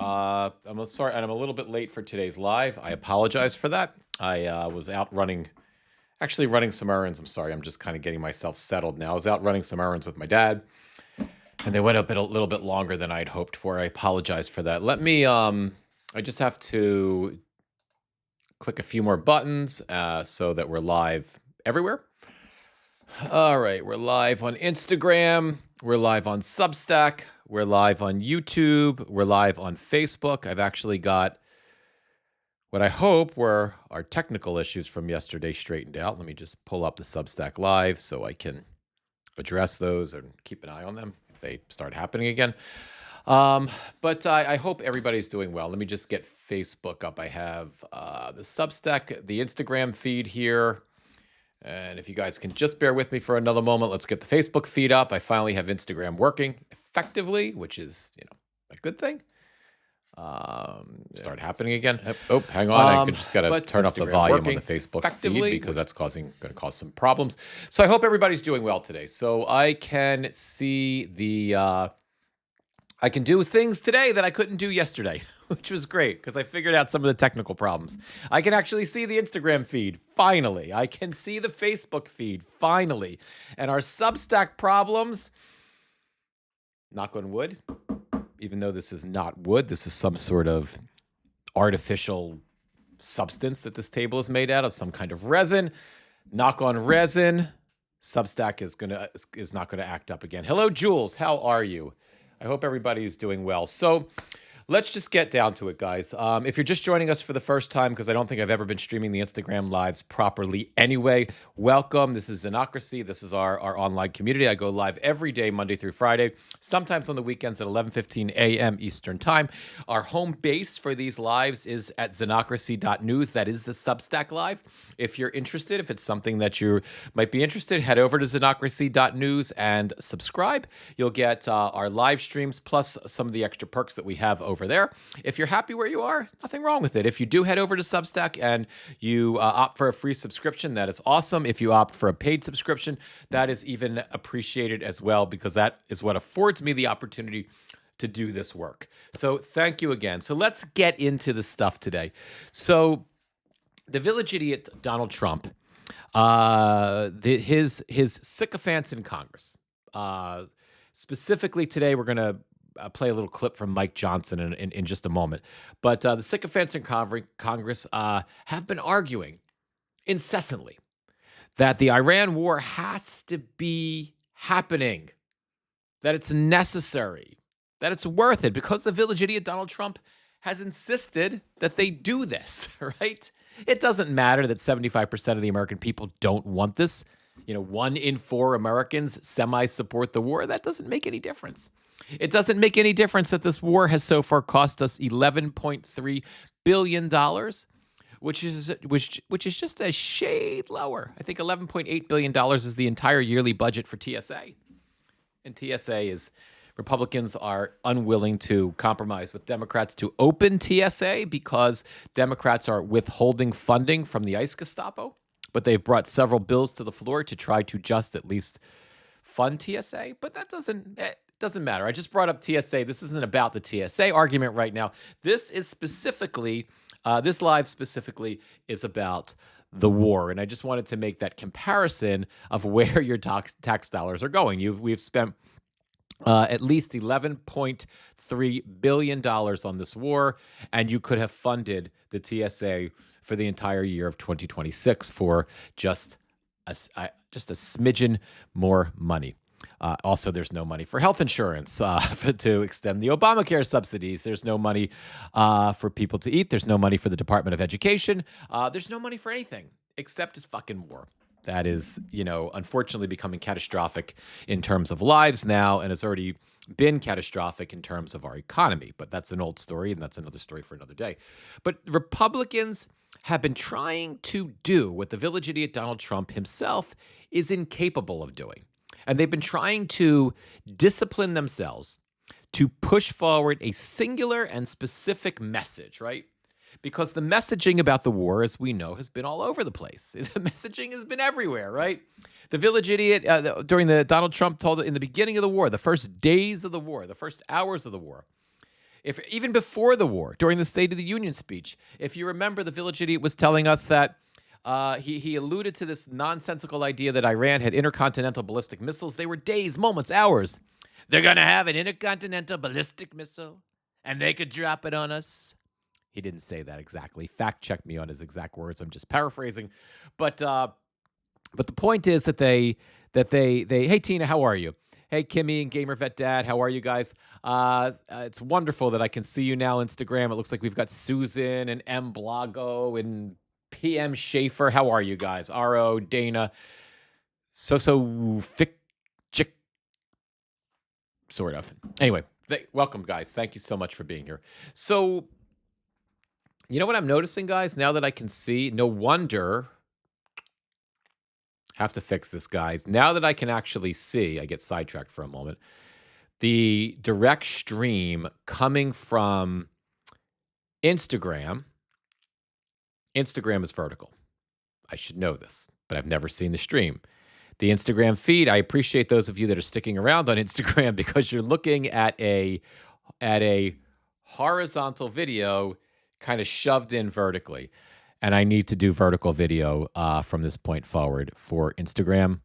I'm sorry, and I'm a little bit late for today's live. I apologize for that. I was out actually running some errands. I'm sorry, I'm just kind of getting myself settled now. I was out running some errands with my dad, and they went a little bit longer than I'd hoped for. I apologize for that. I just have to click a few more buttons so that we're live everywhere. All right, we're live on Instagram. We're live on Substack. We're live on YouTube. We're live on Facebook. I've actually got what I hope were our technical issues from yesterday straightened out. Let me just pull up the Substack Live so I can address those and keep an eye on them if they start happening again. But I hope everybody's doing well. Let me just get Facebook up. I have the Substack, the Instagram feed here. And if you guys can just bear with me for another moment, let's get the Facebook feed up. I finally have Instagram working effectively, which is, a good thing. Start happening again. Oh, hang on. I just got to turn up the volume on the Facebook feed because that's going to cause some problems. So I hope everybody's doing well today. So I can see I can do things today that I couldn't do yesterday, which was great because I figured out some of the technical problems. I can actually see the Instagram feed, finally. I can see the Facebook feed, finally. And our Substack problems, knock on wood, even though this is not wood, this is some sort of artificial substance that this table is made out of, some kind of resin. Knock on resin. Substack is not going to act up again. Hello, Jules. How are you? I hope everybody's doing well. So let's just get down to it, guys. If you're just joining us for the first time, because I don't think I've ever been streaming the Instagram lives properly anyway, welcome. This is Xenocracy. This is our online community. I go live every day, Monday through Friday, sometimes on the weekends at 11:15 a.m. Eastern Time. Our home base for these lives is at xenocracy.news. That is the Substack live. If you're interested, if it's something that you might be interested, head over to xenocracy.news and subscribe. You'll get our live streams plus some of the extra perks that we have over there. If you're happy where you are, nothing wrong with it. If you do head over to Substack and you opt for a free subscription, that is awesome. If you opt for a paid subscription, that is even appreciated as well, because that is what affords me the opportunity to do this work. So thank you again. So let's get into the stuff today. So the village idiot Donald Trump, his sycophants in Congress. Specifically today, we're going to play a little clip from Mike Johnson in just a moment. But the sycophants in Congress have been arguing incessantly that the Iran war has to be happening, that it's necessary, that it's worth it, because the village idiot Donald Trump has insisted that they do this, right? It doesn't matter that 75% of the American people don't want this. 1 in 4 Americans semi-support the war. That doesn't make any difference. It doesn't make any difference that this war has so far cost us $11.3 billion, which is just a shade lower. I think $11.8 billion is the entire yearly budget for TSA. And TSA is, Republicans are unwilling to compromise with Democrats to open TSA because Democrats are withholding funding from the ICE Gestapo. But they've brought several bills to the floor to try to just at least fund TSA. But that doesn't matter. I just brought up TSA. This isn't about the TSA argument right now. This is specifically, this live specifically is about the war. And I just wanted to make that comparison of where your tax dollars are going. We've spent at least $11.3 billion on this war, and you could have funded the TSA for the entire year of 2026 for just a smidgen more money. Also, there's no money for health insurance to extend the Obamacare subsidies. There's no money for people to eat. There's no money for the Department of Education. There's no money for anything except this fucking war. That is, unfortunately becoming catastrophic in terms of lives now, and has already been catastrophic in terms of our economy. But that's an old story, and that's another story for another day. But Republicans have been trying to do what the village idiot Donald Trump himself is incapable of doing. And they've been trying to discipline themselves to push forward a singular and specific message, right? Because the messaging about the war, as we know, has been all over the place. The messaging has been everywhere, right? The village idiot, Donald Trump told in the beginning of the war, the first days of the war, the first hours of the war, if even before the war, during the State of the Union speech, if you remember, the village idiot was telling us that he alluded to this nonsensical idea that Iran had intercontinental ballistic missiles. They were days, moments, hours. They're going to have an intercontinental ballistic missile, and they could drop it on us. He didn't say that exactly. Fact check me on his exact words. I'm just paraphrasing. But the point is that they hey Tina, how are you? Hey Kimmy and Gamer Vet Dad, how are you guys? It's wonderful that I can see you now on Instagram. It looks like we've got Susan and M Blago and PM Schaefer. How are you guys? RO, Dana, Fick Chick, sort of. Anyway, welcome guys. Thank you so much for being here. So, you know what I'm noticing, guys? Now that I can see, no wonder. Have to fix this, guys. Now that I can actually see, I get sidetracked for a moment. The direct stream coming from Instagram. Instagram is vertical. I should know this, but I've never seen the stream. The Instagram feed, I appreciate those of you that are sticking around on Instagram because you're looking at a horizontal video kind of shoved in vertically. And I need to do vertical video from this point forward for Instagram.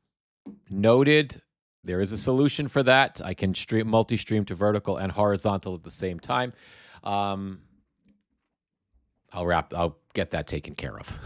Noted. There is a solution for that. I can multi-stream to vertical and horizontal at the same time. I'll get that taken care of.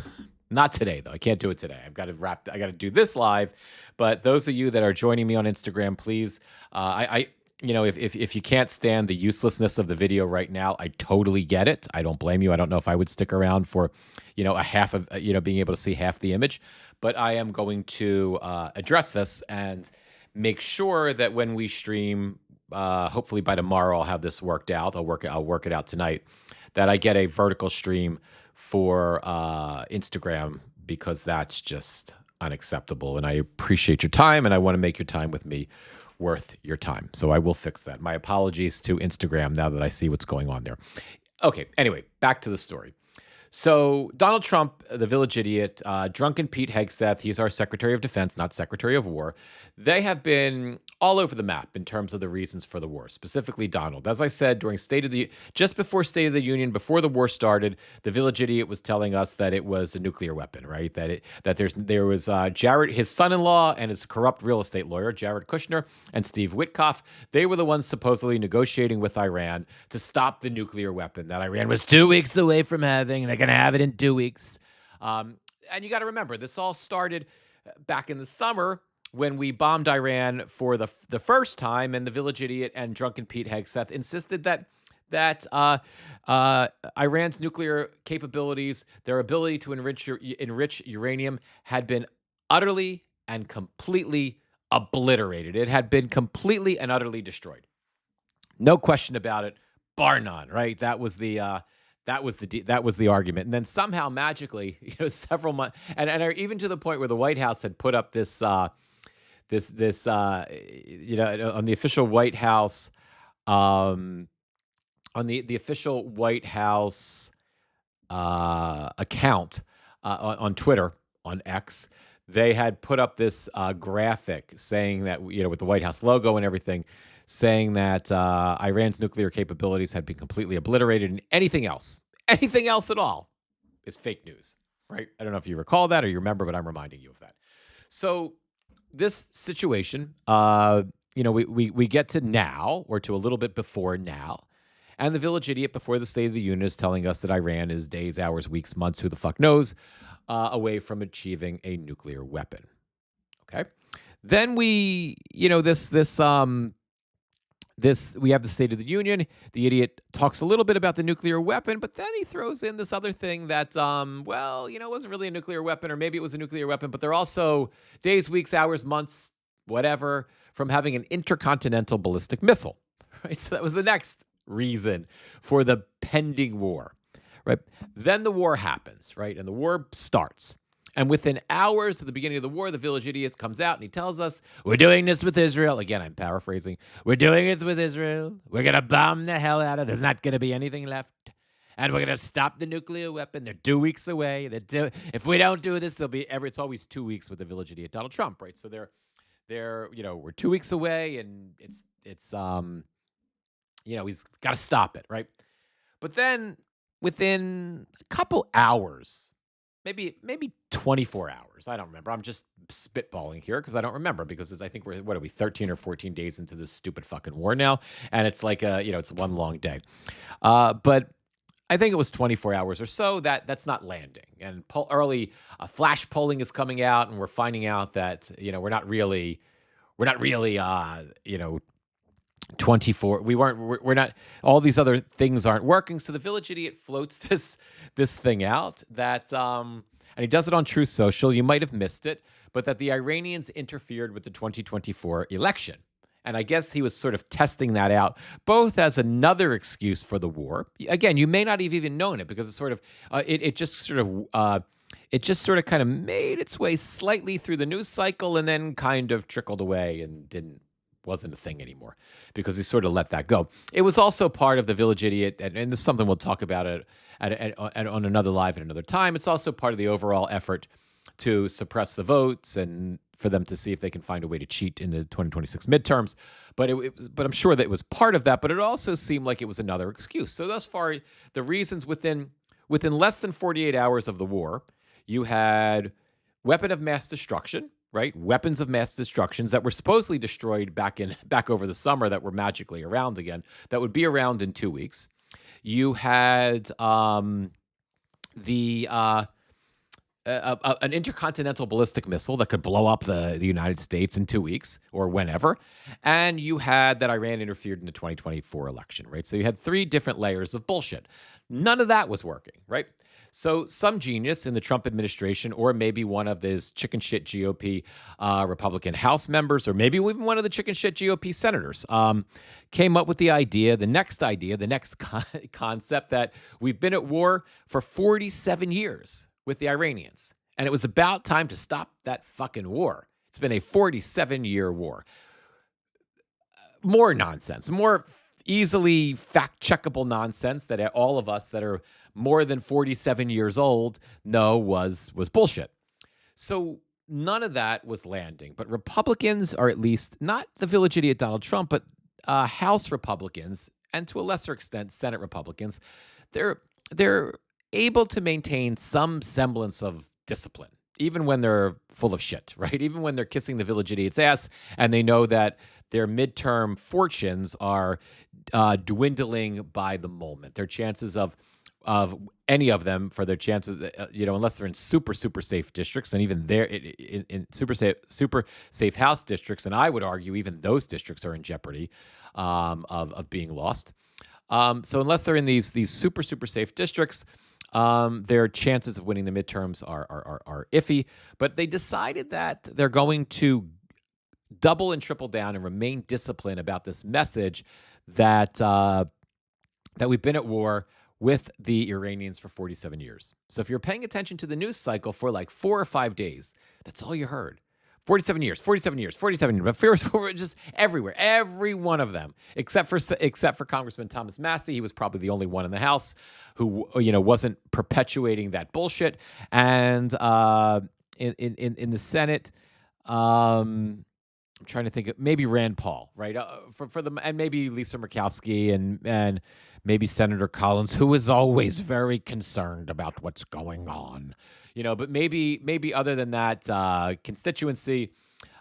Not today, though. I can't do it today. I got to do this live. But those of you that are joining me on Instagram, please, if you can't stand the uselessness of the video right now, I totally get it. I don't blame you. I don't know if I would stick around for, a half of, being able to see half the image. But I am going to address this and make sure that when we stream, hopefully by tomorrow, I'll have this worked out. I'll work it out tonight, that I get a vertical stream for Instagram, because that's just unacceptable. And I appreciate your time, and I want to make your time with me worth your time. So I will fix that. My apologies to Instagram now that I see what's going on there. Okay, anyway, back to the story. So Donald Trump, the village idiot, drunken Pete Hegseth, he's our Secretary of Defense, not Secretary of War. They have been all over the map in terms of the reasons for the war, specifically Donald. As I said, just before State of the Union, before the war started, the village idiot was telling us that it was a nuclear weapon, right? That there was Jared, his son-in-law, and his corrupt real estate lawyer, Jared Kushner, and Steve Witkoff. They were the ones supposedly negotiating with Iran to stop the nuclear weapon that Iran was 2 weeks away from having. They're going to have it in 2 weeks. And you got to remember, this all started back in the summer when we bombed Iran for the first time, and the village idiot and drunken Pete Hegseth insisted that Iran's nuclear capabilities, their ability to enrich uranium, had been utterly and completely obliterated. It had been completely and utterly destroyed. No question about it, bar none. Right? That was the argument. And then somehow magically, several months, and even to the point where the White House had put up this on the official White House, on the official White House account on Twitter, on X, they had put up this graphic saying that, with the White House logo and everything, saying that Iran's nuclear capabilities had been completely obliterated, and anything else at all is fake news, right? I don't know if you recall that or you remember, but I'm reminding you of that. So this situation, we get to now, or to a little bit before now, and the village idiot before the State of the Union is telling us that Iran is days, hours, weeks, months, who the fuck knows, away from achieving a nuclear weapon. Okay? Then we, we have the State of the Union. The idiot talks a little bit about the nuclear weapon, but then he throws in this other thing that, wasn't really a nuclear weapon, or maybe it was a nuclear weapon, but they're also days, weeks, hours, months, whatever, from having an intercontinental ballistic missile, right? So that was the next reason for the pending war, right? Then the war happens, right? And the war starts. And within hours of the beginning of the war, the village idiot comes out and he tells us, we're doing this with Israel. Again, I'm paraphrasing. We're doing it with Israel. We're going to bomb the hell out of it. There's not going to be anything left. And we're going to stop the nuclear weapon. They're 2 weeks away. If we don't do this, it's always 2 weeks with the village idiot Donald Trump, right? So we're 2 weeks away, and it's He's got to stop it, right? But then within a couple hours, maybe 24 hours, I don't remember. I'm just spitballing here because I don't remember because I think what are we 13 or 14 days into this stupid fucking war now, and it's like it's one long day. But I think it was 24 hours or so that's not landing. And early flash polling is coming out, and we're finding out that we're not really 24. We're not, all these other things aren't working. So the Village Idiot floats this thing out that and he does it on Truth Social. You might have missed it, but that the Iranians interfered with the 2024 election. And I guess he was sort of testing that out, both as another excuse for the war. Again, you may not have even known it because it's sort of it just sort of kind of made its way slightly through the news cycle and then kind of trickled away and wasn't a thing anymore because he sort of let that go. It was also part of the Village Idiot, and this is something we'll talk about on another live at another time. It's also part of the overall effort to suppress the votes and for them to see if they can find a way to cheat in the 2026 midterms. But but I'm sure that it was part of that. But it also seemed like it was another excuse. So thus far, the reasons within less than 48 hours of the war, you had weapon of mass destruction. Right, weapons of mass destructions that were supposedly destroyed back over the summer that were magically around again, that would be around in 2 weeks. You had an intercontinental ballistic missile that could blow up the United States in 2 weeks or whenever, and you had that Iran interfered in the 2024 election. Right, so you had 3 different layers of bullshit. None of that was working. Right. So some genius in the Trump administration, or maybe one of these chicken shit GOP Republican House members, or maybe even one of the chicken shit GOP senators, came up with the next concept that we've been at war for 47 years with the Iranians. And it was about time to stop that fucking war. It's been a 47-year war. More nonsense, more easily fact-checkable nonsense that all of us that are more than 47 years old know was bullshit. So none of that was landing. But Republicans, or at least not the Village Idiot Donald Trump, but House Republicans, and to a lesser extent Senate Republicans, they're able to maintain some semblance of discipline, even when they're full of shit, right? Even when they're kissing the Village Idiot's ass and they know that their midterm fortunes are dwindling by the moment. Their chances of any of them, for their chances, unless they're in super safe districts, and even there in super safe House districts, and I would argue even those districts are in jeopardy of being lost. So unless they're in these super safe districts, their chances of winning the midterms are iffy. But they decided that they're going to double and triple down and remain disciplined about this message that we've been at war with the Iranians for 47 years. So if you're paying attention to the news cycle for like 4 or 5 days, that's all you heard. 47 years, 47 years, 47 years, but just everywhere, every one of them, except for Congressman Thomas Massey. He was probably the only one in the House who, wasn't perpetuating that bullshit. And in the Senate, I'm trying to think of maybe Rand Paul, right? And maybe Lisa Murkowski and maybe Senator Collins, who is always very concerned about what's going on, but maybe other than that constituency,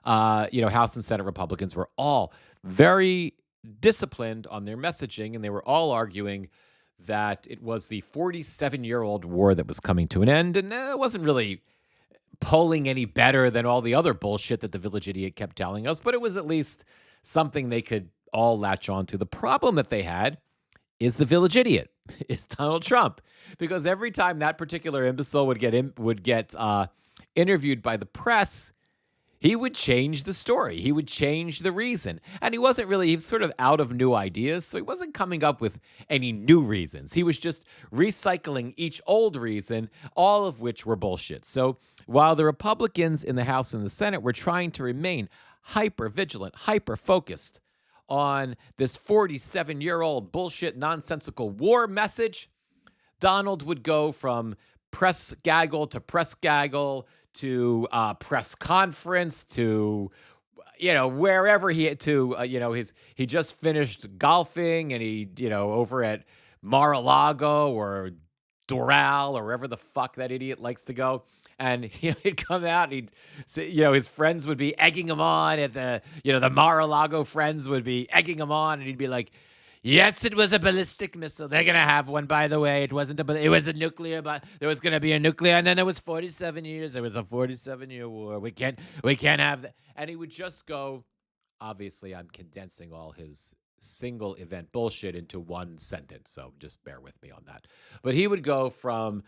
House and Senate Republicans were all very disciplined on their messaging, and they were all arguing that it was the 47-year-old war that was coming to an end, and it wasn't really polling any better than all the other bullshit that the Village Idiot kept telling us, but it was at least something they could all latch on to. The problem that they had is the Village Idiot, is Donald Trump, because every time that particular imbecile would get interviewed by the press, he would change the story. He would change the reason. And he was sort of out of new ideas, so he wasn't coming up with any new reasons. He was just recycling each old reason, all of which were bullshit. So while the Republicans in the House and the Senate were trying to remain hyper-vigilant, hyper-focused on this 47-year-old bullshit, nonsensical war message, Donald would go from press gaggle to press gaggle to press conference to wherever he had to, he just finished golfing and over at Mar-a-Lago or Doral or wherever the fuck that idiot likes to go. And he'd come out and he'd say, his friends would be egging him on at the Mar-a-Lago friends would be egging him on. And he'd be like, yes, it was a ballistic missile. They're going to have one, by the way. It wasn't it was a nuclear, but there was going to be a nuclear. And then it was 47 years. It was a 47-year war. We can't have that. And he would just go, obviously, I'm condensing all his single event bullshit into one sentence. So just bear with me on that. But he would go from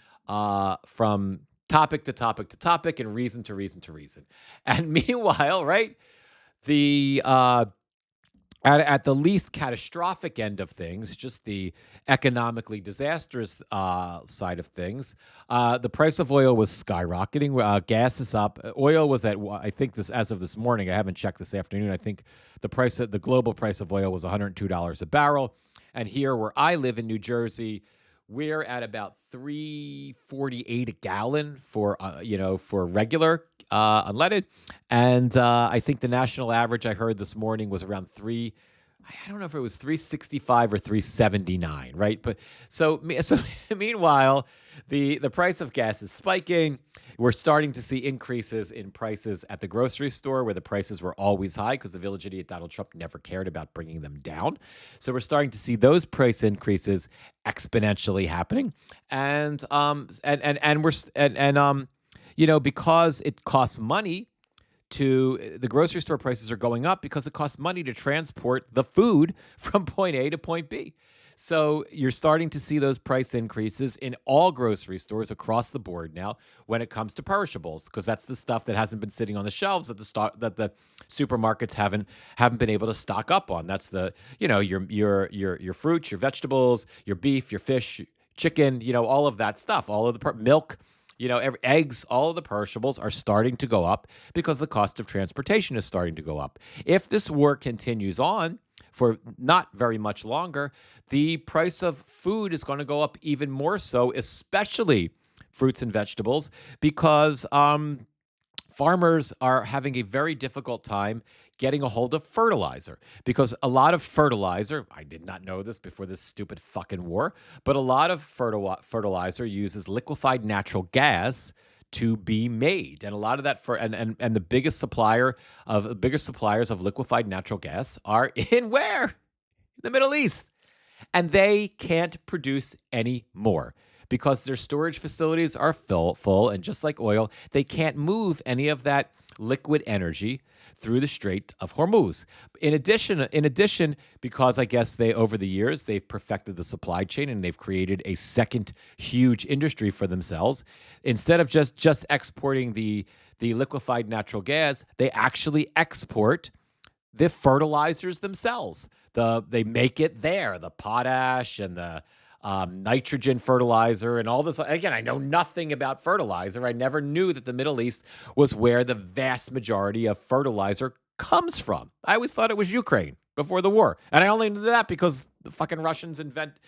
topic to topic to topic and reason to reason to reason. And meanwhile, right, the at the least catastrophic end of things, just the economically disastrous side of things, the price of oil was skyrocketing. Gas is up. Oil was at, I think this as of this morning. I haven't checked this afternoon. I think the global price of oil was $102 a barrel. And here, where I live in New Jersey, we're at about $3.48 a gallon for regular unleaded, and I think the national average I heard this morning was around I don't know if it was 365 or 379, right? But so meanwhile, the price of gas is spiking. We're starting to see increases in prices at the grocery store, where the prices were always high because the village idiot Donald Trump never cared about bringing them down. So we're starting to see those price increases exponentially happening, and because it costs money the grocery store prices are going up because it costs money to transport the food from point A to point B. So you're starting to see those price increases in all grocery stores across the board now when it comes to perishables, because that's the stuff that hasn't been sitting on the shelves that the supermarkets haven't been able to stock up on. That's your fruits, your vegetables, your beef, your fish, chicken, all of that stuff, all of the milk. Eggs, all of the perishables are starting to go up because the cost of transportation is starting to go up. If this war continues on for not very much longer, the price of food is going to go up even more so, especially fruits and vegetables, because farmers are having a very difficult time getting a hold of fertilizer, because a lot of fertilizer, I did not know this before this stupid fucking war, but a lot of fertilizer uses liquefied natural gas to be made. And a lot of that and the biggest suppliers of liquefied natural gas are in where? The Middle East. And they can't produce any more because their storage facilities are full, and just like oil, they can't move any of that liquid energy through the Strait of Hormuz. In addition, because I guess over the years, they've perfected the supply chain and they've created a second huge industry for themselves. Instead of just exporting the liquefied natural gas, they actually export the fertilizers themselves. They make it there, the potash and the nitrogen fertilizer and all this. Again, I know nothing about fertilizer. I never knew that the Middle East was where the vast majority of fertilizer comes from. I always thought it was Ukraine before the war. And I only knew that because the fucking Russians invaded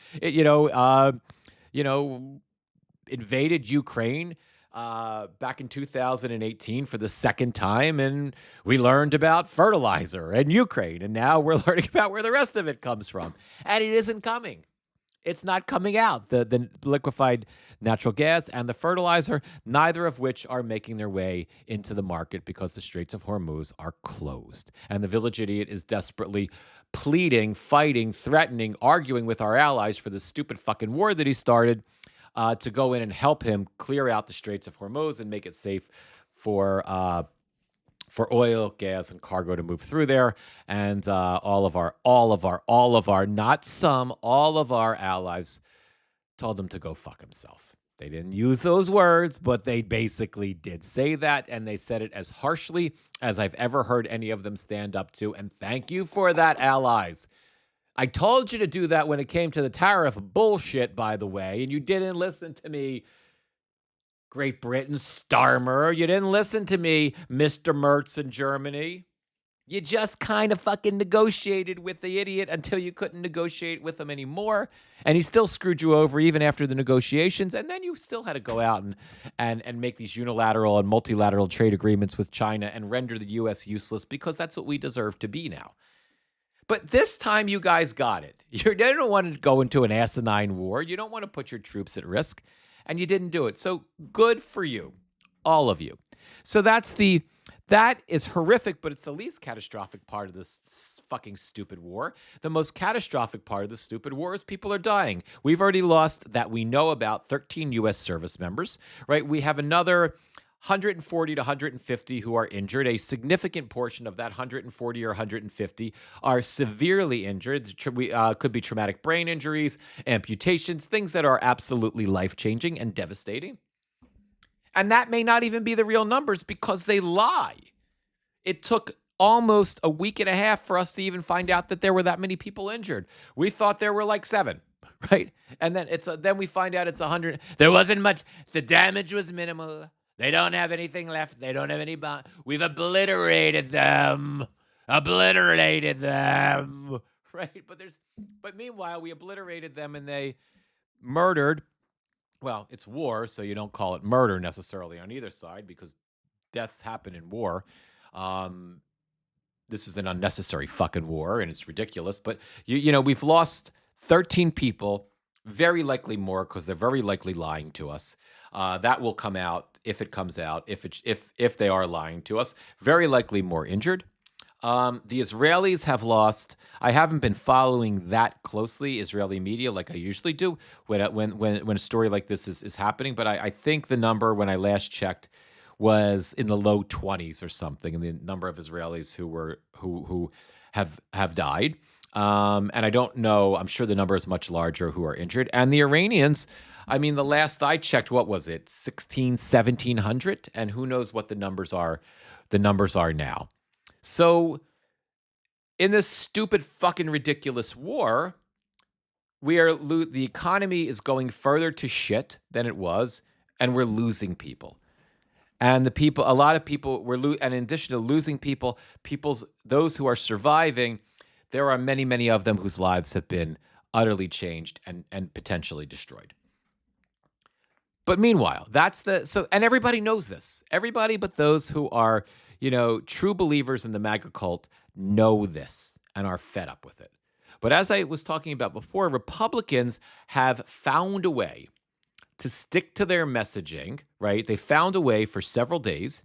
Ukraine back in 2018 for the second time, and we learned about fertilizer and Ukraine, and now we're learning about where the rest of it comes from. And it isn't coming. It's not coming out. The liquefied natural gas and the fertilizer, neither of which are making their way into the market because the Straits of Hormuz are closed. And the village idiot is desperately pleading, fighting, threatening, arguing with our allies for the stupid fucking war that he started to go in and help him clear out the Straits of Hormuz and make it safe for oil, gas, and cargo to move through there. And all of our, not some, all of our allies told him to go fuck himself. They didn't use those words, but they basically did say that, and they said it as harshly as I've ever heard any of them stand up to. And thank you for that, allies. I told you to do that when it came to the tariff bullshit, by the way, and you didn't listen to me, Great Britain, Starmer. You didn't listen to me, Mr. Mertz in Germany. You just kind of fucking negotiated with the idiot until you couldn't negotiate with him anymore, and he still screwed you over even after the negotiations, and then you still had to go out and make these unilateral and multilateral trade agreements with China and render the US useless because that's what we deserve to be now. But this time you guys got it. You don't want to go into an asinine war. You don't want to put your troops at risk, and you didn't do it. So good for you, all of you. So that is horrific, but it's the least catastrophic part of this fucking stupid war. The most catastrophic part of the stupid war is people are dying. We've already lost, that we know about, 13 U.S. service members, right? We have another 140 to 150 who are injured. A significant portion of that 140 or 150 are severely injured. Could be traumatic brain injuries, amputations, things that are absolutely life-changing and devastating. And that may not even be the real numbers because they lie. It took almost a week and a half for us to even find out that there were that many people injured. We thought there were like 7, right? And then then we find out it's 100. There wasn't much. The damage was minimal. They don't have anything left. They don't have any bomb. We've obliterated them. Right? But meanwhile, we obliterated them and they murdered. Well, it's war, so you don't call it murder necessarily on either side because deaths happen in war. This is an unnecessary fucking war, and it's ridiculous. But, we've lost 13 people, very likely more because they're very likely lying to us. That will come out if it comes out, if they are lying to us. Very likely more injured. The Israelis have lost. I haven't been following that closely Israeli media like I usually do when a story like this is happening. But I think the number when I last checked was in the low 20s or something, and the number of Israelis who have died. And I don't know. I'm sure the number is much larger who are injured. And the Iranians. I mean, the last I checked, what was it, 1,700? And who knows what the numbers are. The numbers are now. So, in this stupid, fucking ridiculous war, the economy is going further to shit than it was, and we're losing people. And a lot of people and in addition to losing people, those who are surviving, there are many, many of them whose lives have been utterly changed and potentially destroyed. But meanwhile, and everybody knows this. Everybody but those who are, true believers in the MAGA cult know this and are fed up with it. But as I was talking about before, Republicans have found a way to stick to their messaging, right? They found a way for several days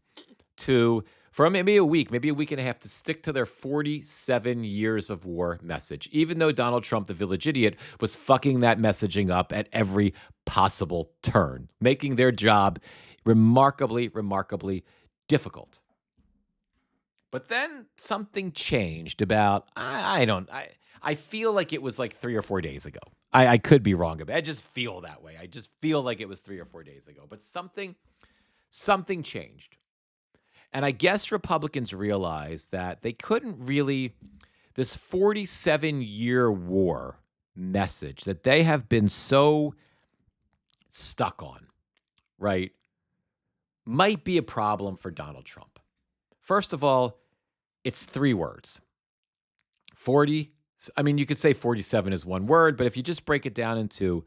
for maybe a week and a half, to stick to their 47 years of war message, even though Donald Trump, the village idiot, was fucking that messaging up at every possible turn, making their job remarkably, remarkably difficult. But then something changed about, I feel like it was like 3 or 4 days ago. I could be wrong about it. I just feel that way. I just feel like it was 3 or 4 days ago. But something changed. And I guess Republicans realized that they couldn't really, this 47-year war message that they have been so stuck on, right, might be a problem for Donald Trump. First of all, it's 3 words. You could say 47 is one word, but if you just break it down into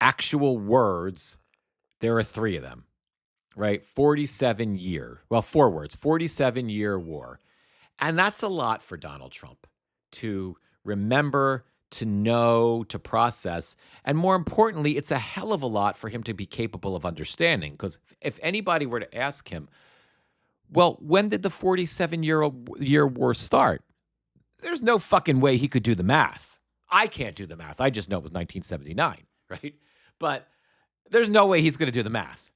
actual words, there are 3 of them, right? 4 words, 47-year war. And that's a lot for Donald Trump to remember, to know, to process. And more importantly, it's a hell of a lot for him to be capable of understanding. Because if anybody were to ask him, well, when did the 47-year war start? There's no fucking way he could do the math. I can't do the math. I just know it was 1979, right? But there's no way he's going to do the math.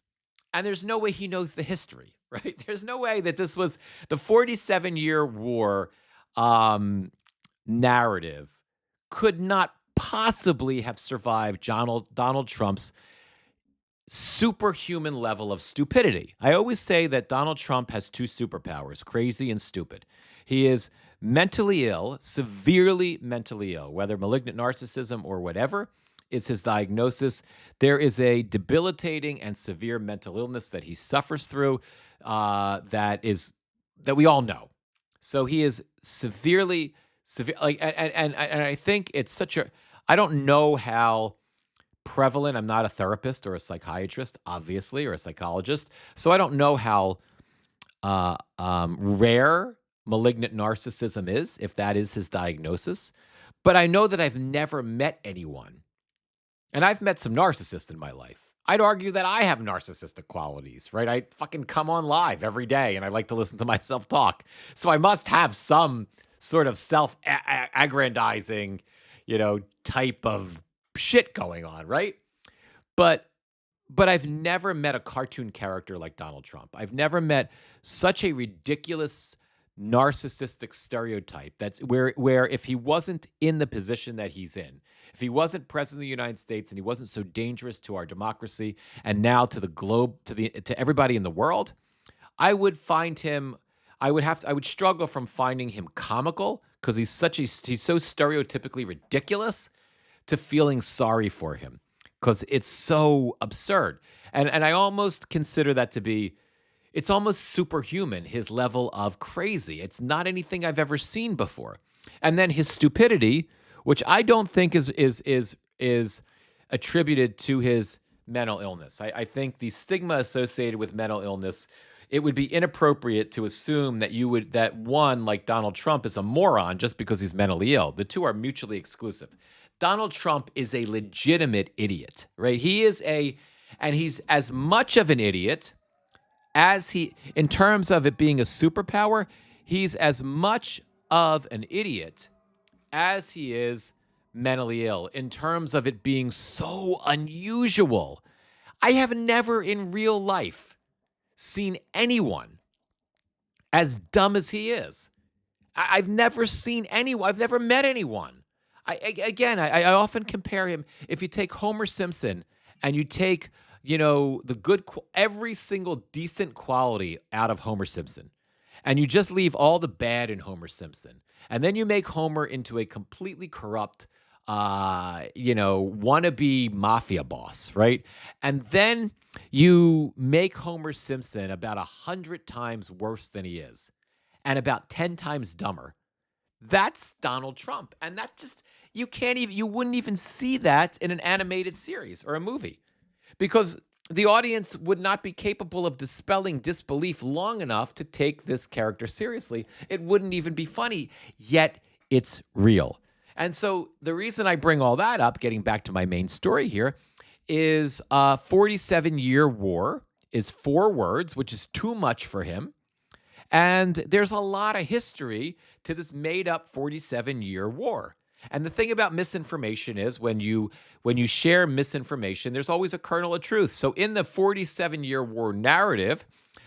And there's no way he knows the history, right? There's no way that this was the 47-year war narrative could not possibly have survived Donald Trump's superhuman level of stupidity. I always say that Donald Trump has 2 superpowers, crazy and stupid. He is mentally ill, severely mentally ill, whether malignant narcissism or whatever is his diagnosis. There is a debilitating and severe mental illness that he suffers through that we all know. So he is severe, like, and I think it's such a. I don't know how prevalent. I'm not a therapist or a psychiatrist, obviously, or a psychologist, so I don't know how rare malignant narcissism is, if that is his diagnosis. But I know that I've never met anyone, and I've met some narcissists in my life. I'd argue that I have narcissistic qualities, right? I fucking come on live every day and I like to listen to myself talk. So I must have some sort of self aggrandizing, type of shit going on, right? But I've never met a cartoon character like Donald Trump. I've never met such a ridiculous narcissistic stereotype that's where if he wasn't in the position that he's in, if he wasn't president of the United States and he wasn't so dangerous to our democracy and now to the globe, to everybody in the world, I would find him I would struggle from finding him comical because he's so stereotypically ridiculous to feeling sorry for him because it's so absurd. And I almost consider that to be it's almost superhuman, his level of crazy. It's not anything I've ever seen before. And then his stupidity, which I don't think is attributed to his mental illness. I think the stigma associated with mental illness, it would be inappropriate to assume that one like Donald Trump is a moron just because he's mentally ill. The two are mutually exclusive. Donald Trump is a legitimate idiot, right? And he's as much of an idiot in terms of it being a superpower, he's as much of an idiot as he is mentally ill in terms of it being so unusual. I have never in real life seen anyone as dumb as he is. I've never seen anyone. I've never met anyone. I often compare him. If you take Homer Simpson and you take every single decent quality out of Homer Simpson, and you just leave all the bad in Homer Simpson, and then you make Homer into a completely corrupt, wannabe mafia boss, right? And then you make Homer Simpson about 100 times worse than he is, and about 10 times dumber. That's Donald Trump, and that just you wouldn't even see that in an animated series or a movie. Because the audience would not be capable of dispelling disbelief long enough to take this character seriously. It wouldn't even be funny, yet it's real. And so the reason I bring all that up, getting back to my main story here, is 47-year war is 4 words, which is too much for him. And there's a lot of history to this made-up 47-year war. And the thing about misinformation is when you share misinformation, there's always a kernel of truth. So in the 47-year war narrative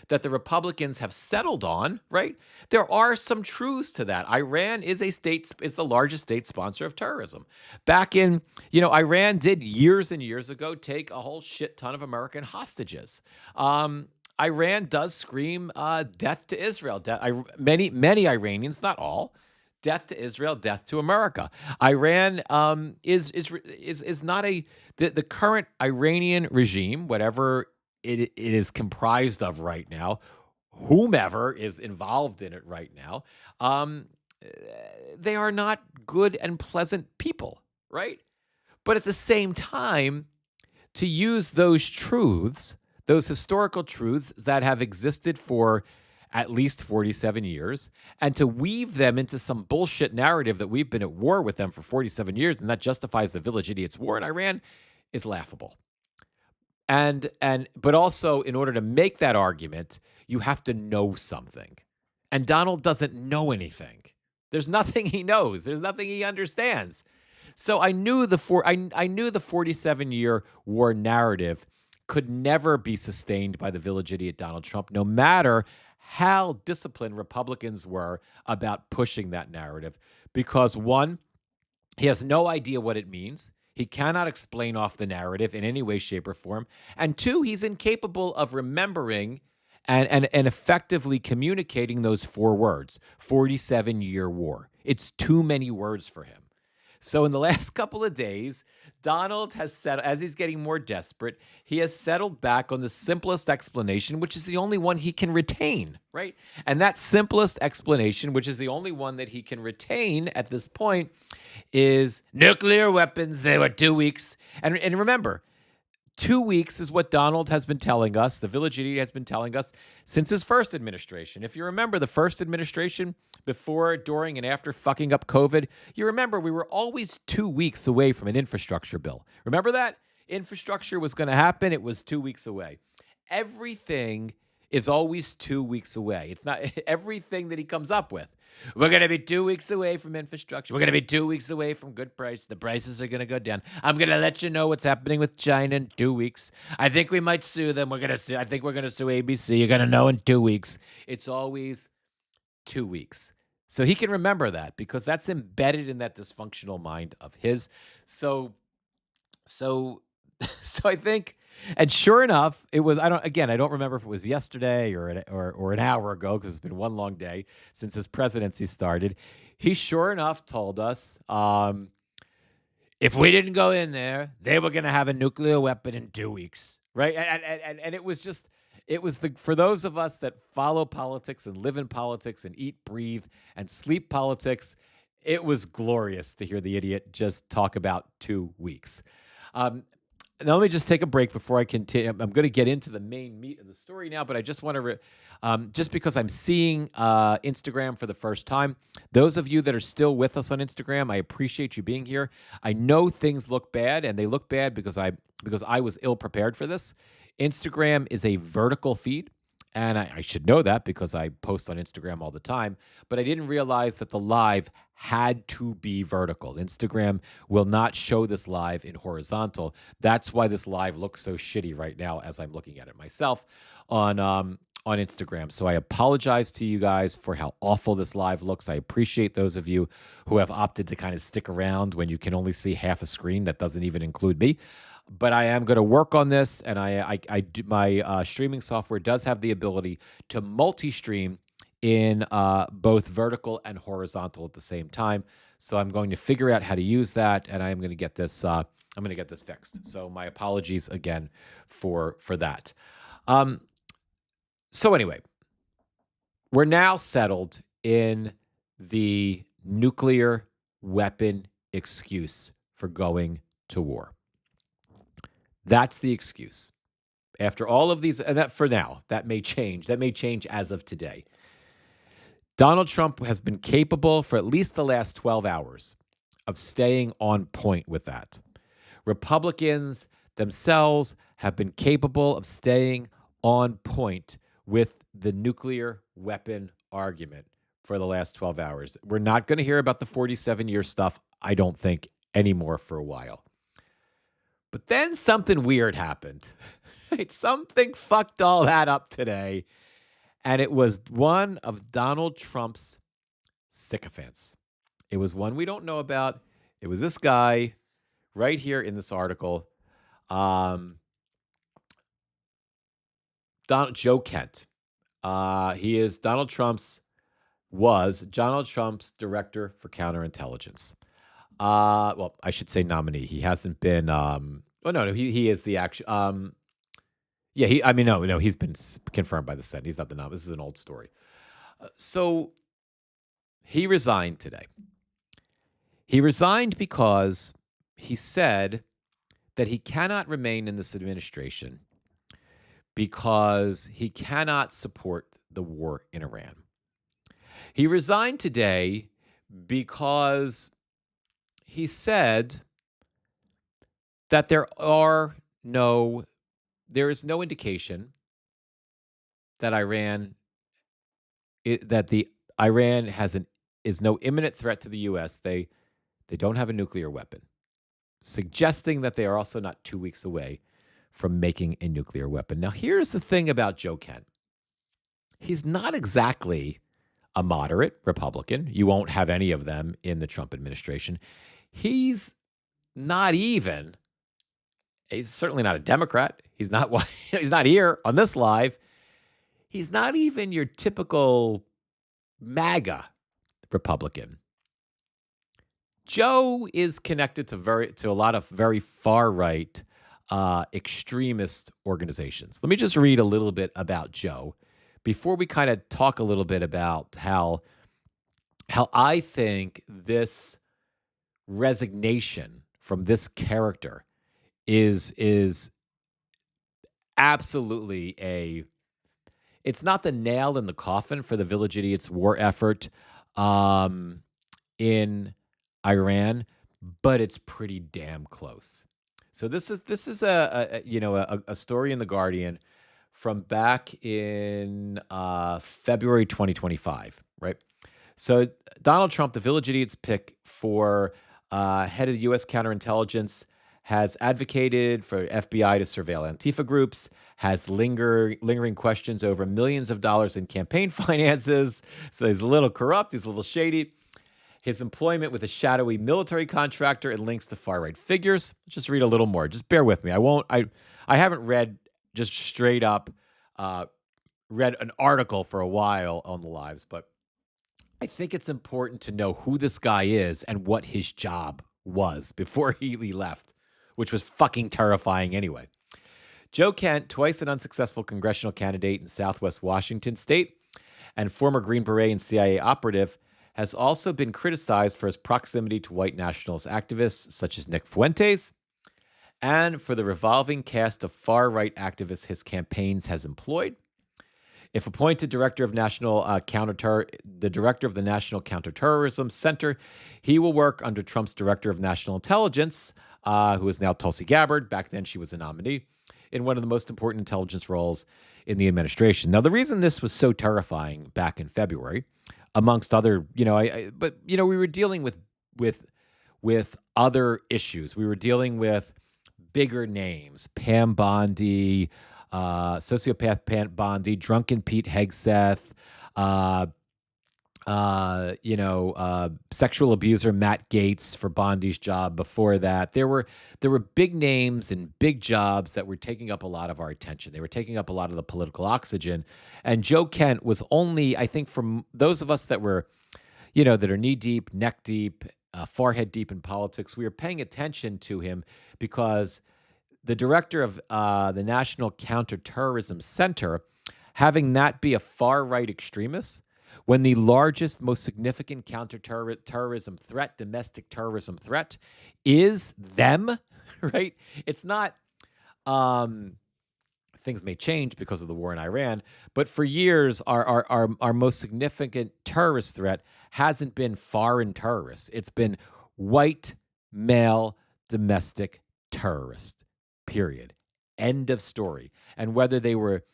that the Republicans have settled on, right, there are some truths to that. Iran is the largest state sponsor of terrorism. Back in, Iran did years and years ago take a whole shit ton of American hostages. Iran does scream death to Israel. Many Iranians, not all, death to Israel, death to America. Iran is not the current Iranian regime, whatever it is comprised of right now, whomever is involved in it right now, they are not good and pleasant people, right? But at the same time, to use those truths, those historical truths that have existed for at least 47 years, and to weave them into some bullshit narrative that we've been at war with them for 47 years, and that justifies the Village Idiots War in Iran, is laughable. But also, in order to make that argument, you have to know something. And Donald doesn't know anything. There's nothing he knows. There's nothing he understands. So I knew the 47-year war narrative could never be sustained by the village idiot Donald Trump, no matter how disciplined Republicans were about pushing that narrative. Because one, he has no idea what it means. He cannot explain off the narrative in any way, shape, or form. And two, he's incapable of remembering and effectively communicating those 4 words, 47-year war. It's too many words for him. So in the last couple of days, Donald has settled, as he's getting more desperate, he has settled back on the simplest explanation, which is the only one he can retain, right? And that simplest explanation, which is the only one that he can retain at this point, is nuclear weapons. They were 2 weeks. And remember, 2 weeks is what Donald has been telling us, the village idiot has been telling us since his first administration. If you remember the first administration, before, during, and after fucking up COVID, you remember we were always 2 weeks away from an infrastructure bill. Remember that? Infrastructure was going to happen. It was 2 weeks away. Everything is always 2 weeks away. It's not everything that he comes up with. We're going to be 2 weeks away from infrastructure. We're going to be 2 weeks away from good price. The prices are going to go down. I'm going to let you know what's happening with China in 2 weeks. I think we might sue them. I think we're going to sue ABC. You're going to know in 2 weeks. It's always 2 weeks. So he can remember that because that's embedded in that dysfunctional mind of his. So I think, and sure enough, it was, I don't remember if it was yesterday or an hour ago, because it's been one long day since his presidency started. He sure enough told us, if we didn't go in there, they were going to have a nuclear weapon in 2 weeks, right? And it was just, for those of us that follow politics and live in politics and eat, breathe, and sleep politics, it was glorious to hear the idiot just talk about 2 weeks. Now, let me just take a break before I continue. I'm going to get into the main meat of the story now, but I just want to, just because I'm seeing Instagram for the first time, those of you that are still with us on Instagram, I appreciate you being here. I know things look bad, and they look bad because I was ill prepared for this. Instagram is a vertical feed, and I should know that because I post on Instagram all the time, but I didn't realize that the live had to be vertical. Instagram will not show this live in horizontal. That's why this live looks so shitty right now as I'm looking at it myself on Instagram. So I apologize to you guys for how awful this live looks. I appreciate those of you who have opted to kind of stick around when you can only see half a screen. That doesn't even include me. But I am going to work on this, and my streaming software does have the ability to multi-stream in both vertical and horizontal at the same time. So I'm going to figure out how to use that, and I am going to get this. I'm going to get this fixed. So my apologies again for that. So anyway, we're now settled in the nuclear weapon excuse for going to war. That's the excuse. After all of these, and that for now, that may change. That may change as of today. Donald Trump has been capable for at least the last 12 hours of staying on point with that. Republicans themselves have been capable of staying on point with the nuclear weapon argument for the last 12 hours. We're not going to hear about the 47-year stuff, I don't think, anymore for a while. But then something weird happened. Something fucked all that up today. And it was one of Donald Trump's sycophants. It was one we don't know about. It was this guy right here in this article. Joe Kent. He is Donald Trump's director for counterintelligence. Well, I should say nominee. He hasn't been. He is the actual. He's been confirmed by the Senate. He's not the nominee. This is an old story. So he resigned today. He resigned because he said that he cannot remain in this administration because he cannot support the war in Iran. He resigned today because he said that there is no indication that Iran is no imminent threat to the U.S. They don't have a nuclear weapon, suggesting that they are also not 2 weeks away from making a nuclear weapon. Now, here's the thing about Joe Kent. He's not exactly a moderate Republican. You won't have any of them in the Trump administration. He's certainly not a Democrat. He's not here on this live. He's not even your typical MAGA Republican. Joe is connected to a lot of very far right extremist organizations. Let me just read a little bit about Joe before we kind of talk a little bit about how I think this resignation from this character is absolutely a it's not the nail in the coffin for the Village Idiots war effort um, in Iran, but it's pretty damn close. So this is a story in the Guardian from back in February 2025, right? So Donald Trump, the Village Idiot's pick for head of the U.S. counterintelligence, has advocated for FBI to surveil Antifa groups, has lingering questions over millions of dollars in campaign finances. So he's a little corrupt, he's a little shady. His employment with a shadowy military contractor and links to far-right figures. Just read a little more. Just bear with me. I haven't read just straight up read an article for a while on the lives, but I think it's important to know who this guy is and what his job was before he left, which was fucking terrifying anyway. Joe Kent, twice an unsuccessful congressional candidate in Southwest Washington state and former Green Beret and CIA operative, has also been criticized for his proximity to white nationalist activists such as Nick Fuentes and for the revolving cast of far-right activists his campaigns has employed. If appointed director of the director of the National Counterterrorism Center, he will work under Trump's director of national intelligence, who is now Tulsi Gabbard. Back then, she was a nominee in one of the most important intelligence roles in the administration. Now, the reason this was so terrifying back in February, amongst other, we were dealing with other issues. We were dealing with bigger names, Pam Bondi, sociopath Pam Bondi, drunken Pete Hegseth, sexual abuser Matt Gaetz for Bondi's job before that. There were big names and big jobs that were taking up a lot of our attention. They were taking up a lot of the political oxygen. And Joe Kent was only, I think, from those of us that were, that are knee deep, neck deep, forehead deep in politics, we were paying attention to him because the director of the National Counterterrorism Center, having that be a far-right extremist, when the largest, most significant counterterrorism threat, domestic terrorism threat, is them, right? It's not, things may change because of the war in Iran, but for years, our most significant terrorist threat hasn't been foreign terrorists. It's been white, male, domestic terrorists, period. End of story. And whether they were,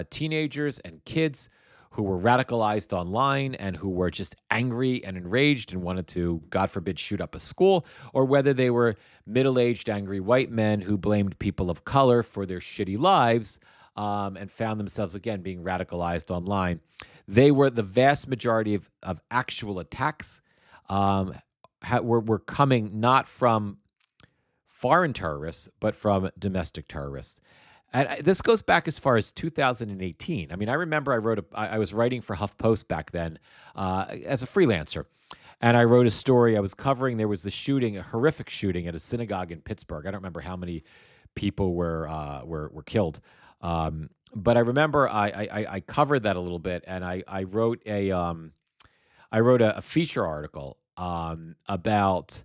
teenagers and kids who were radicalized online and who were just angry and enraged and wanted to, God forbid, shoot up a school, or whether they were middle-aged, angry white men who blamed people of color for their shitty lives and found themselves, again, being radicalized online. They were the vast majority of actual attacks were coming not from foreign terrorists, but from domestic terrorists. And this goes back as far as 2018. I mean, I remember I was writing for HuffPost back then as a freelancer. And I wrote a story I was covering. There was a horrific shooting at a synagogue in Pittsburgh. I don't remember how many people were killed. But I remember I covered that a little bit, and I wrote a feature article about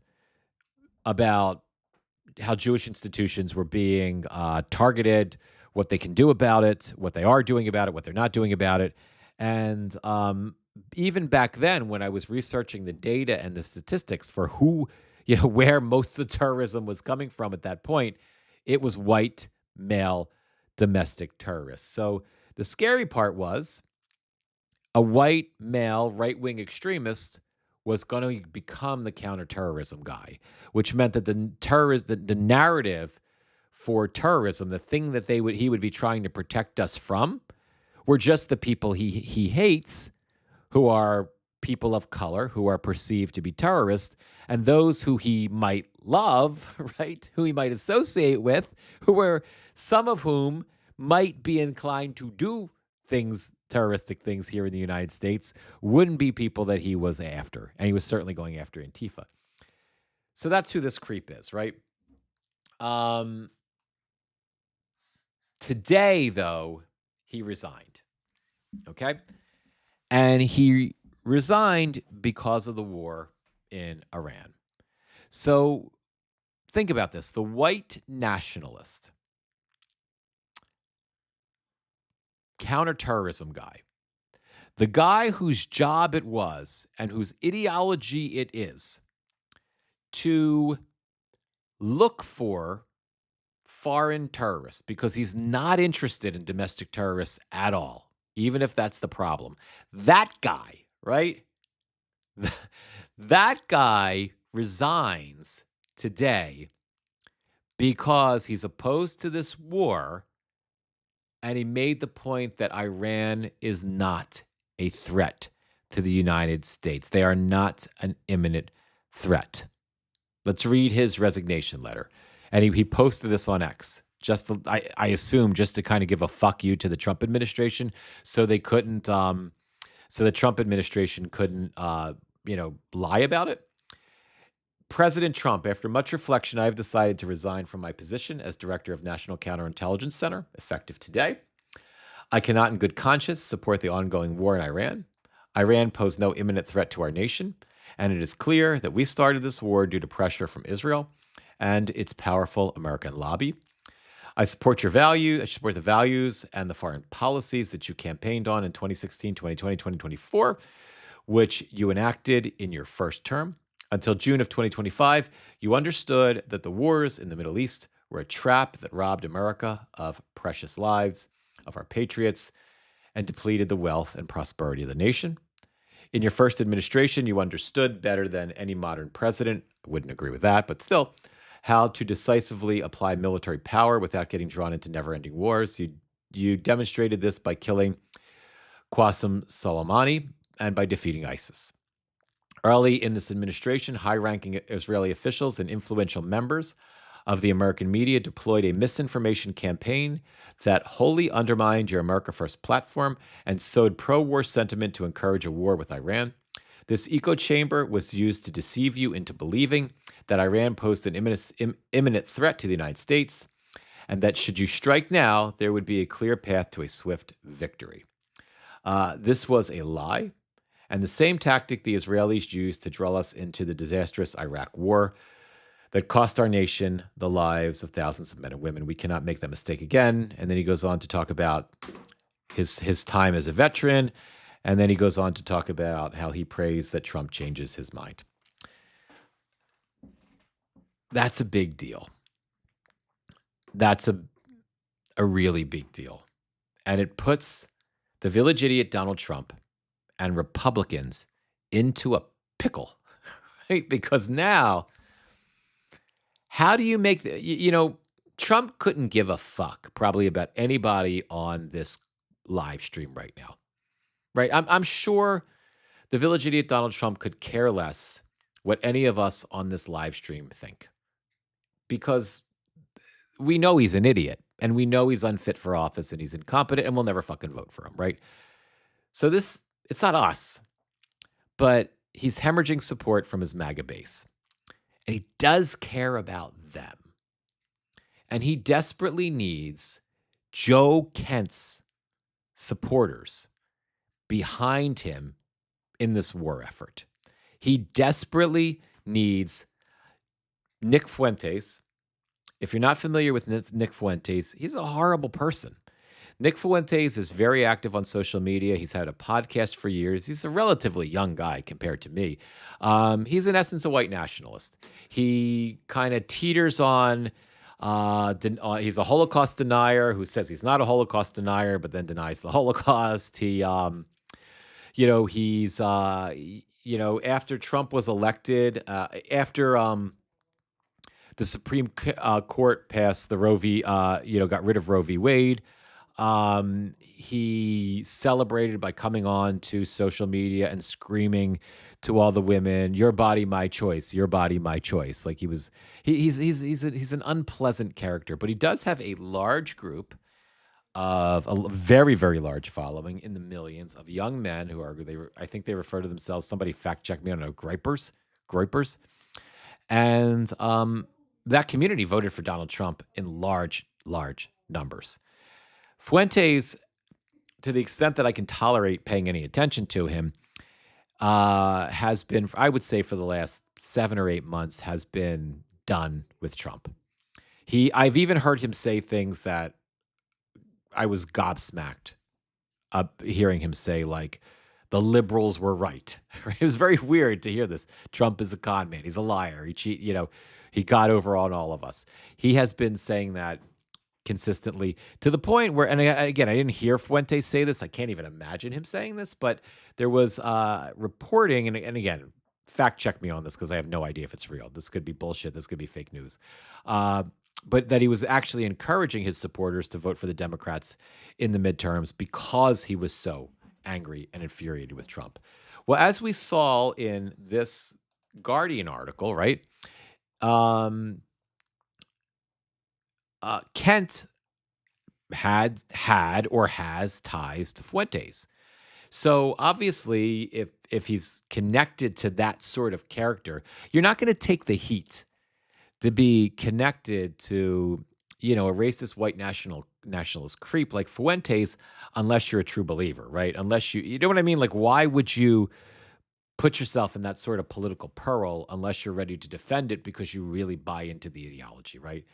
how Jewish institutions were being targeted, what they can do about it, what they are doing about it, what they're not doing about it. And even back then, when I was researching the data and the statistics for where most of the terrorism was coming from at that point, it was white, male, domestic terrorists. So the scary part was a white, male, right-wing extremist was going to become the counterterrorism guy, which meant that the narrative for terrorism, the thing that he would be trying to protect us from, were just the people he hates, who are people of color, who are perceived to be terrorists, and those who he might love, right, who he might associate with, some of whom might be inclined to do terroristic things here in the United States, wouldn't be people that he was after. And he was certainly going after Antifa. So that's who this creep is, right? Um, Today, though, he resigned. Okay. And he resigned because of the war in Iran. So think about this: the white nationalist, counterterrorism guy, the guy whose job it was and whose ideology it is to look for foreign terrorists because he's not interested in domestic terrorists at all, even if that's the problem. That guy, right? That guy resigns today because he's opposed to this war. And he made the point that Iran is not a threat to the United States. They are not an imminent threat. Let's read his resignation letter. And he posted this on X. I assume just to kind of give a fuck you to the Trump administration, so they couldn't, so the Trump administration couldn't, lie about it. President Trump, after much reflection, I have decided to resign from my position as director of National Counterintelligence Center, effective today. I cannot, in good conscience, support the ongoing war in Iran. Iran posed no imminent threat to our nation, and it is clear that we started this war due to pressure from Israel and its powerful American lobby. I support your value. I support the values and the foreign policies that you campaigned on in 2016, 2020, 2024, which you enacted in your first term. Until June of 2025, you understood that the wars in the Middle East were a trap that robbed America of precious lives, of our patriots, and depleted the wealth and prosperity of the nation. In your first administration, you understood better than any modern president, I wouldn't agree with that, but still, how to decisively apply military power without getting drawn into never-ending wars. You demonstrated this by killing Qasem Soleimani and by defeating ISIS. Early in this administration, high-ranking Israeli officials and influential members of the American media deployed a misinformation campaign that wholly undermined your America First platform and sowed pro-war sentiment to encourage a war with Iran. This echo chamber was used to deceive you into believing that Iran posed an imminent threat to the United States, and that should you strike now, there would be a clear path to a swift victory. This was a lie, and the same tactic the Israelis used to draw us into the disastrous Iraq war that cost our nation the lives of thousands of men and women. We cannot make that mistake again. And then he goes on to talk about his time as a veteran, and then he goes on to talk about how he prays that Trump changes his mind. That's a big deal. That's a really big deal. And it puts the village idiot Donald Trump and Republicans into a pickle, right? Because now, how do you make Trump couldn't give a fuck probably about anybody on this live stream right now, right? I'm sure the village idiot Donald Trump could care less what any of us on this live stream think, because we know he's an idiot and we know he's unfit for office and he's incompetent and we'll never fucking vote for him, right? So it's not us, but he's hemorrhaging support from his MAGA base. And he does care about them. And he desperately needs Joe Kent's supporters behind him in this war effort. He desperately needs Nick Fuentes. If you're not familiar with Nick Fuentes, he's a horrible person. Nick Fuentes is very active on social media. He's had a podcast for years. He's a relatively young guy compared to me. He's in essence a white nationalist. He kind of teeters on, he's a Holocaust denier who says he's not a Holocaust denier, but then denies the Holocaust. After Trump was elected, after the Supreme Court passed the Roe v. Got rid of Roe v. Wade, he celebrated by coming on to social media and screaming to all the women, "Your body, my choice. Your body, my choice." Like he's an unpleasant character, but he does have a large group of a very, very large following in the millions of young men who I think they refer to themselves. Somebody fact check me. I don't know, gripers. And that community voted for Donald Trump in large, large numbers. Fuentes, to the extent that I can tolerate paying any attention to him, has been, I would say, for the last 7 or 8 months, has been done with Trump. I've even heard him say things that I was gobsmacked hearing him say, like, the liberals were right. It was very weird to hear this. Trump is a con man. He's a liar. He got over on all of us. He has been saying that consistently to the point where, and again, I didn't hear Fuentes say this. I can't even imagine him saying this, but there was reporting, and again, fact check me on this because I have no idea if it's real. This could be bullshit. This could be fake news. Uh, but that he was actually encouraging his supporters to vote for the Democrats in the midterms because he was so angry and infuriated with Trump. Well, as we saw in this Guardian article, right? Kent had or has ties to Fuentes. So obviously, if he's connected to that sort of character, you're not going to take the heat to be connected to, a racist white nationalist creep like Fuentes, unless you're a true believer, right? Unless you know what I mean? Like, why would you put yourself in that sort of political peril unless you're ready to defend it because you really buy into the ideology, right?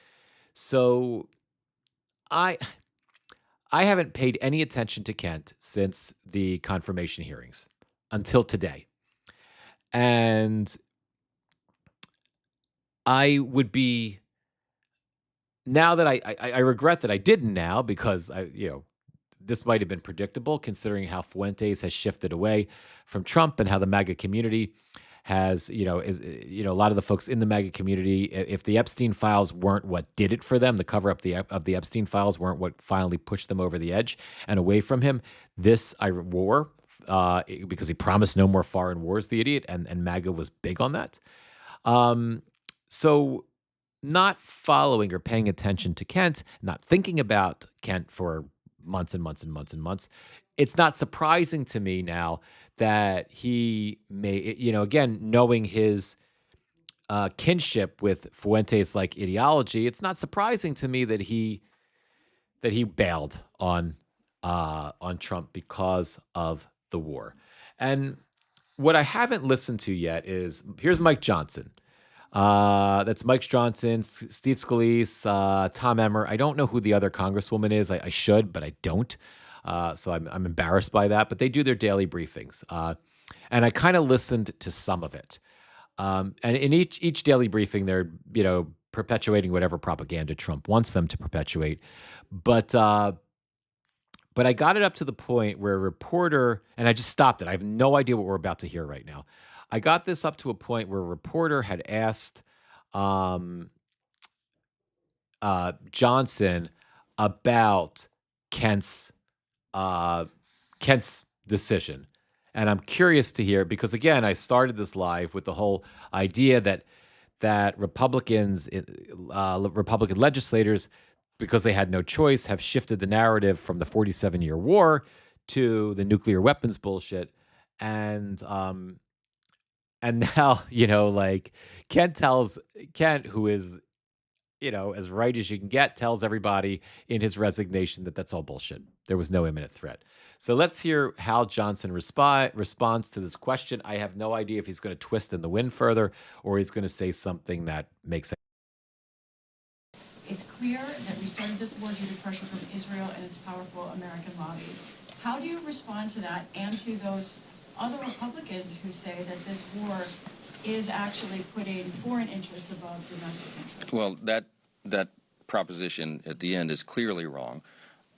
So I I haven't paid any attention to Kent since the confirmation hearings until today. And I would be now that I regret that I didn't now because this might have been predictable considering how Fuentes has shifted away from Trump and how the MAGA community has, a lot of the folks in the MAGA community, if the Epstein files weren't what did it for them, the cover up of the Epstein files weren't what finally pushed them over the edge and away from him, this war, because he promised no more foreign wars, the idiot, and MAGA was big on that. So not following or paying attention to Kent, not thinking about Kent for months and months and months and months, it's not surprising to me now that he may, again, knowing his kinship with Fuentes like ideology, it's not surprising to me that he bailed on Trump because of the war. And what I haven't listened to yet is here's Mike Johnson. That's Mike Johnson, Steve Scalise, Tom Emmer. I don't know who the other congresswoman is. I should, but I don't. So I'm embarrassed by that. But they do their daily briefings, and I kind of listened to some of it. And in each daily briefing, they're perpetuating whatever propaganda Trump wants them to perpetuate. But I got it up to the point where a reporter, and I just stopped it. I have no idea what we're about to hear right now. I got this up to a point where a reporter had asked Johnson about Kent's decision, and I'm curious to hear because again, I started this live with the whole idea that Republican legislators, because they had no choice, have shifted the narrative from the 47-year war to the nuclear weapons bullshit, and now, like Kent, who is, as right as you can get, tells everybody in his resignation that that's all bullshit. There was no imminent threat. So let's hear how Johnson responds to this question. I have no idea if he's going to twist in the wind further or he's going to say something that makes sense. It's clear that we started this war due to pressure from Israel and its powerful American lobby. How do you respond to that and to those other Republicans who say that this war is actually putting foreign interests above domestic interests? Well, that proposition at the end is clearly wrong.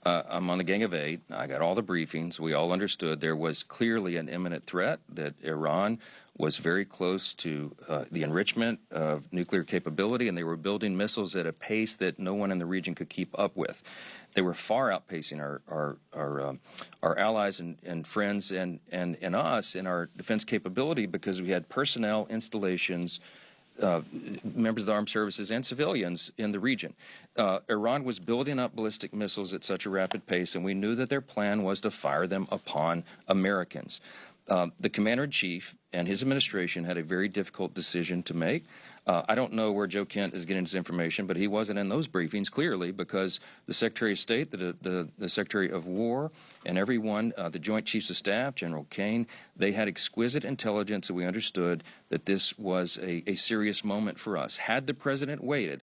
I'm on the Gang of Eight. I got all the briefings. We all understood there was clearly an imminent threat, that Iran was very close to the enrichment of nuclear capability, and they were building missiles at a pace that no one in the region could keep up with. They were far outpacing our allies and friends and us in our defense capability because we had personnel, installations, members of the armed services and civilians in the region. Iran was building up ballistic missiles at such a rapid pace, and we knew that their plan was to fire them upon Americans. The commander-in-chief and his administration had a very difficult decision to make. I don't know where Joe Kent is getting his information, but he wasn't in those briefings clearly, because the Secretary of State, the Secretary of War, and everyone, the Joint Chiefs of Staff, General Kane, they had exquisite intelligence, and we understood that this was a serious moment for us. Had the president waited,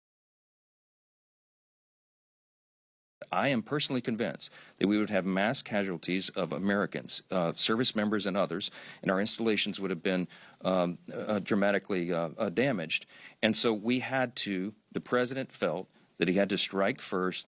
I am personally convinced that we would have mass casualties of Americans, service members and others, and our installations would have been dramatically damaged. And so we had to, the president felt that he had to strike first